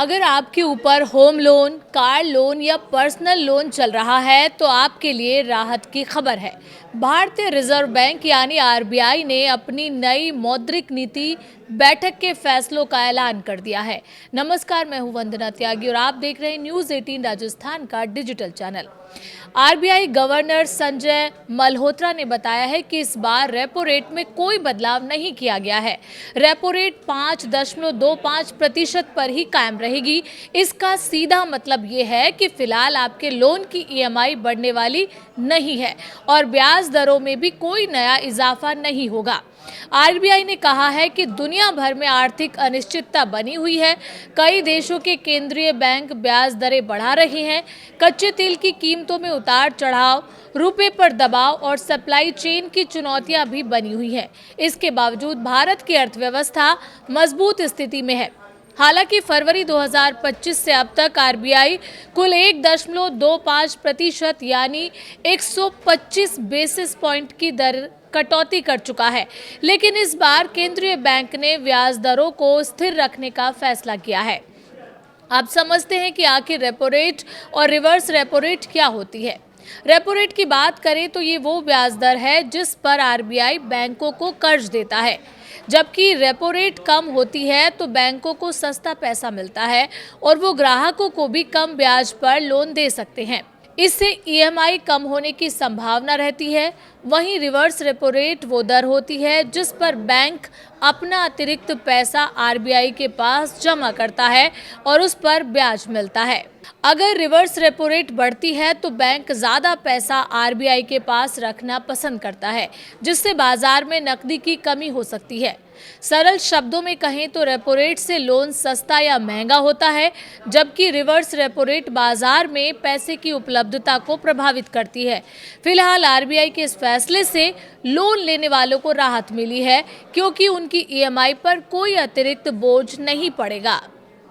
अगर आपके ऊपर होम लोन, कार लोन या पर्सनल लोन चल रहा है तो आपके लिए राहत की खबर है। भारतीय रिजर्व बैंक यानी आरबीआई ने अपनी नई मौद्रिक नीति बैठक के फैसलों का ऐलान कर दिया है। नमस्कार, मैं हूं वंदना त्यागी और आप देख रहे हैं न्यूज़ 18 राजस्थान का digital channel. RBI governor Sanjay Malhotra ने बताया है कि इस बार रेपो रेट में कोई बदलाव नहीं किया गया है। रेपो रेट 5.25% पर ही कायम रहेगी। इसका सीधा मतलब ये है कि फिलहाल आपके लोन की ईएमआई बढ़ने वाली नहीं है और ब्याज दरों में भी कोई नया इजाफा नहीं होगा। आरबीआई ने कहा है कि दुनिया भर में आर्थिक अनिश्चितता बनी हुई है। कई देशों के केंद्रीय बैंक ब्याज दरें बढ़ा रहे हैं। कच्चे तेल की कीमतों में उतार चढ़ाव, रुपए पर दबाव और सप्लाई चेन की चुनौतियां भी बनी हुई हैं। इसके बावजूद भारत की अर्थव्यवस्था मजबूत स्थिति में है। हालांकि फरवरी 2025 से अब तक आरबीआई कुल 1.25% यानी 125 बेसिस पॉइंट की दर कटौती कर चुका है, लेकिन इस बार केंद्रीय बैंक ने ब्याज दरों को स्थिर रखने का फैसला किया है। आप समझते हैं कि आखिर रेपो रेट और रिवर्स रेपो रेट क्या होती है। रेपो रेट की बात करें तो ये वो ब्याज दर है जिस पर आरबीआई बैंकों को कर्ज देता है, जबकि रेपो रेट कम होती है तो बैंकों को सस्ता पैसा मिलता है और वो ग्राहकों को भी कम ब्याज पर लोन दे सकते हैं। इससे ईएमआई कम होने की संभावना रहती है। वहीं रिवर्स रेपो रेट वो दर होती है जिस पर बैंक अपना अतिरिक्त पैसा आरबीआई के पास जमा करता है और उस पर ब्याज मिलता है। अगर रिवर्स रेपो रेट बढ़ती है तो बैंक ज़्यादा पैसा आरबीआई के पास रखना पसंद करता है, जिससे बाजार में नकदी की कमी हो सकती है। सरल शब्दों में कहें तो रेपो रेट से लोन सस्ता या महंगा होता है, जबकि रिवर्स रेपो रेट बाजार में पैसे की उपलब्धता को प्रभावित करती है। फिलहाल आरबीआई के इस फैसले से लोन लेने वालों को राहत मिली है, क्योंकि उनकी ईएमआई पर कोई अतिरिक्त बोझ नहीं पड़ेगा।